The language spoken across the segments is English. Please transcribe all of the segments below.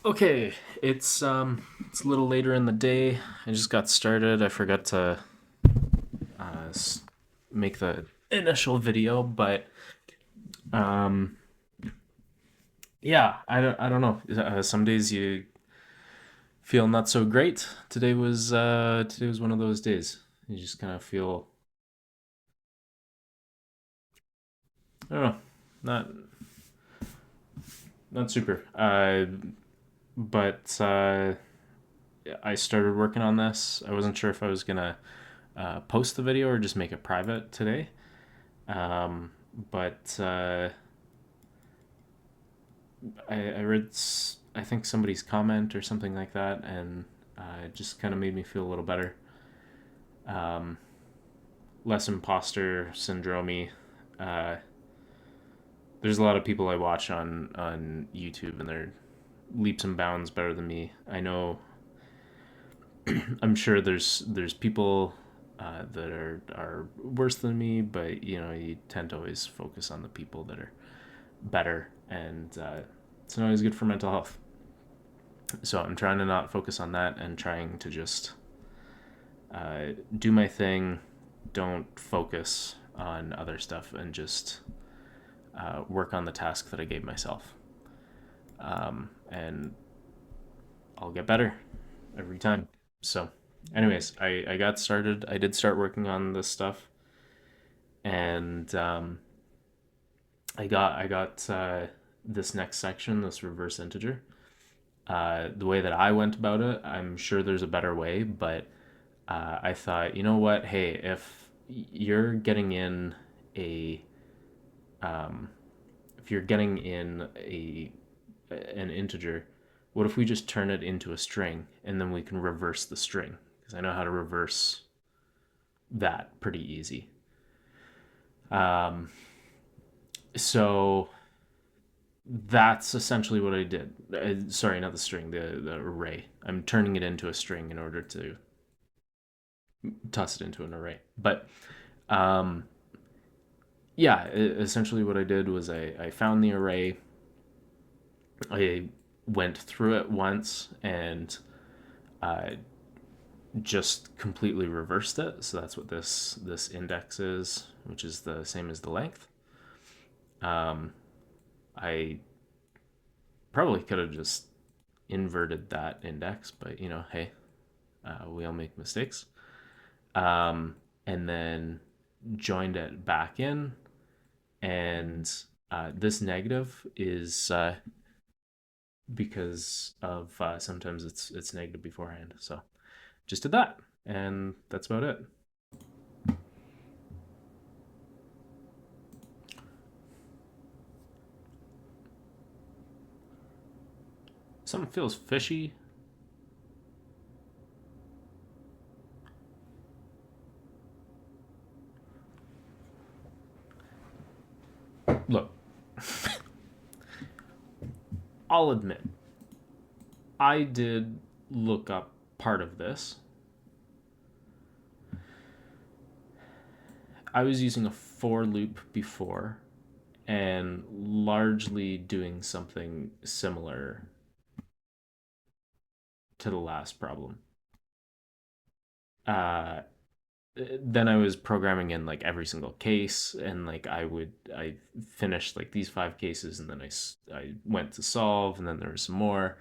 Okay, it's a little later in the day. I just got started. I forgot to make the initial video, but um yeah, I don't know. Some days you feel not so great. Today was one of those days. You just kind of feel, I don't know, not not super. But I started working on this. I wasn't sure if I was gonna post the video or just make it private today. Um, but I read, I think, somebody's comment or something like that, and it just kind of made me feel a little better. Um, Less imposter syndrome. Uh, there's a lot of people I watch on YouTube, and they're leaps and bounds better than me. I know. I'm sure there's people that are worse than me, but you tend to always focus on the people that are better, and it's not always good for mental health. So I'm trying to not focus on that and trying to just do my thing, don't focus on other stuff, and just work on the task that I gave myself. And I'll get better every time. So, anyways, I got started. I did start working on this stuff, and I got this next section, this reverse integer. The way that I went about it, I'm sure there's a better way, but I thought, you know what? Hey, if you're getting in a um, if you're getting in a an integer, what if we just turn it into a string and then we can reverse the string? Because I know how to reverse that pretty easy. Um, so that's essentially what I did. Sorry, not the string, the array. I'm turning it into a string in order to toss it into an array. But um, yeah, essentially what I did was I found the array. I went through it once and uh, just completely reversed it. So that's what this index is, which is the same as the length. Um, I probably could have just inverted that index, but hey, we all make mistakes. Um, and then joined it back in, and this negative is because of sometimes it's negative beforehand. So just did that, and that's about it. Something feels fishy. Look, I'll admit, I did look up part of this. I was using a for loop before and largely doing something similar to the last problem. Uh, then I was programming in like every single case, and like I finished like these five cases, and then I went to solve, and then there was some more.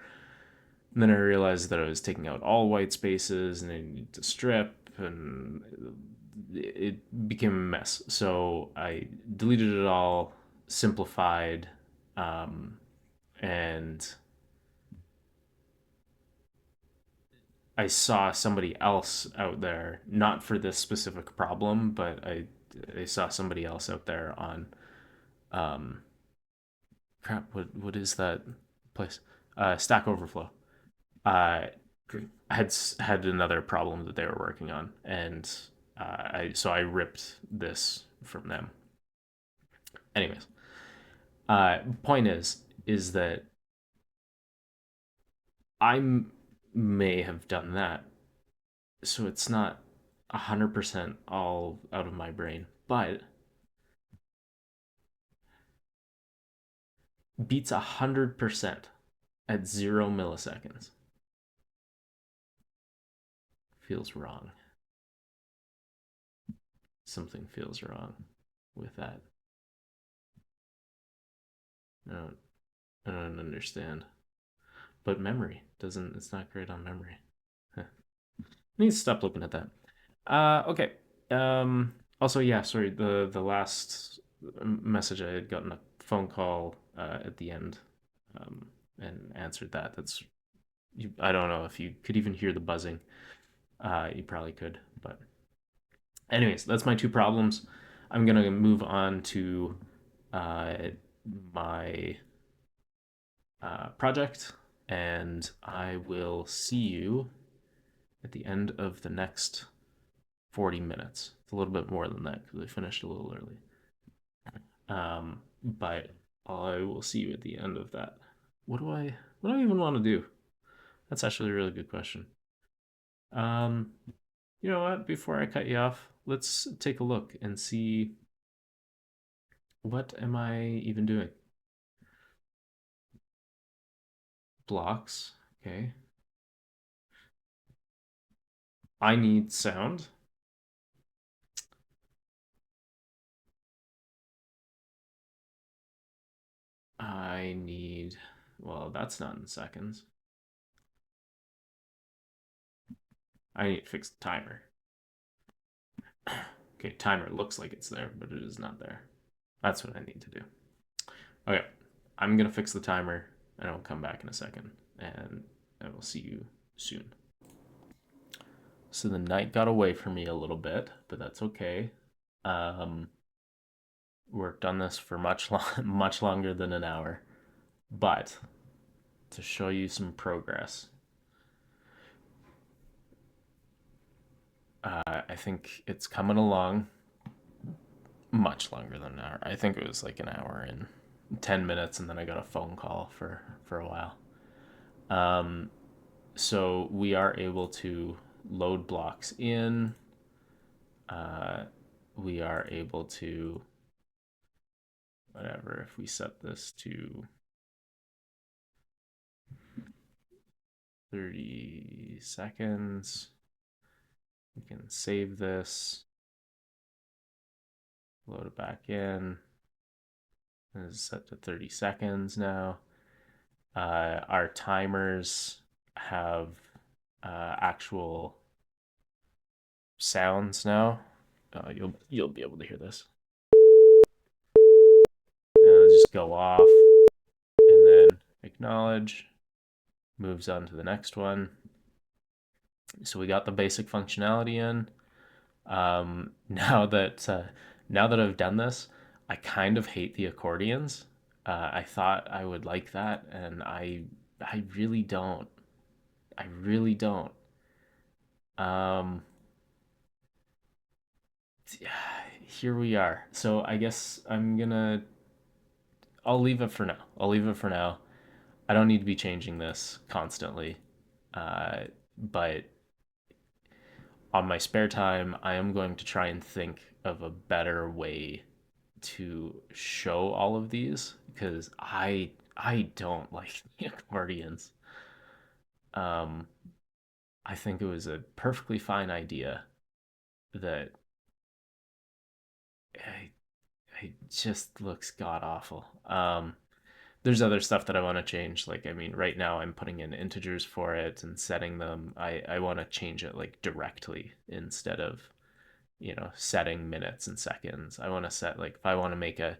And then I realized that I was taking out all white spaces, and I needed to strip, and it became a mess. So I deleted it all, simplified, um, and I saw somebody else out there, not for this specific problem, but I saw somebody else out there on um crap, what is that place? Stack Overflow. Uh had another problem that they were working on, and I ripped this from them. Anyways, point is that I may have done that, so it's not 100% all out of my brain, but beats 100%. at 0 milliseconds. Feels wrong. Something feels wrong with that. I don't, I don't understand. But memory doesn't, it's not great on memory. Huh. I need to stop looking at that. Okay. Also, yeah, sorry, the last message I had gotten a phone call at the end and answered that. That's you, I don't know if you could even hear the buzzing. You probably could, but anyways, that's my two problems. I'm gonna move on to uh, my project, and I will see you at the end of the next 40 minutes. It's a little bit more than that because I finished a little early. But I will see you at the end of that. What do I even want to do? That's actually a really good question. Um, you know what? Before I cut you off, let's take a look and see what am I even doing? Blocks. Okay. I need sound. I need, well, that's not in seconds. I need to fix the timer. Okay, timer looks like it's there, but it is not there. That's what I need to do. Okay, I'm gonna fix the timer and I'll come back in a second and I will see you soon. So the night got away from me a little bit, but that's okay. Um, Worked on this for much longer than an hour, but to show you some progress, I think it's coming along much longer than an hour. I think it was like an hour and 10 minutes, and then I got a phone call for a while. Um, so we are able to load blocks in. Uh, we are able to whatever if we set this to 30 seconds. We can save this, load it back in. It's set to 30 seconds now. Our timers have actual sounds now. You'll be able to hear this. And it'll just go off and then acknowledge. Moves on to the next one. So we got the basic functionality in. Um, now that uh, Now that I've done this, I kind of hate the accordions. I thought I would like that, and I really don't. I really don't. Um, yeah, here we are. So I guess I'll leave it for now. I'll leave it for now. I don't need to be changing this constantly. But on my spare time, I am going to try and think of a better way to show all of these because I don't like the accordions. Um, I think it was a perfectly fine idea that I, it just looks god awful. There's other stuff that I want to change. Like, I mean, right now I'm putting in integers for it and setting them. I want to change it like directly instead of, setting minutes and seconds. I want to set like if I want to make a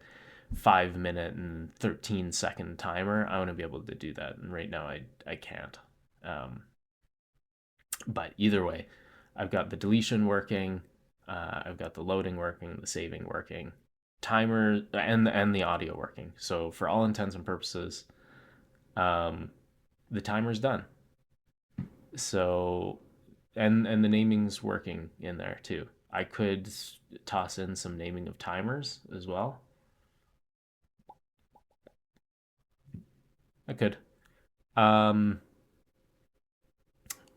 5 minute and 13-second timer, I want to be able to do that. And right now I can't. Um, but either way, I've got the deletion working, I've got the loading working, the saving working, timer and the audio working. So for all intents and purposes, um, the timer's done. So and the naming's working in there too. I could toss in some naming of timers as well. I could. Um,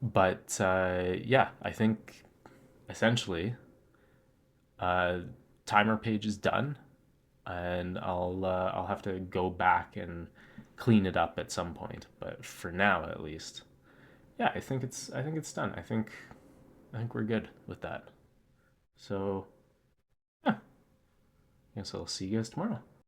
but yeah, I think essentially uh, timer page is done, and I'll have to go back and clean it up at some point. But for now, at least, yeah, I think it's done. I think we're good with that. So yeah, I guess I'll see you guys tomorrow.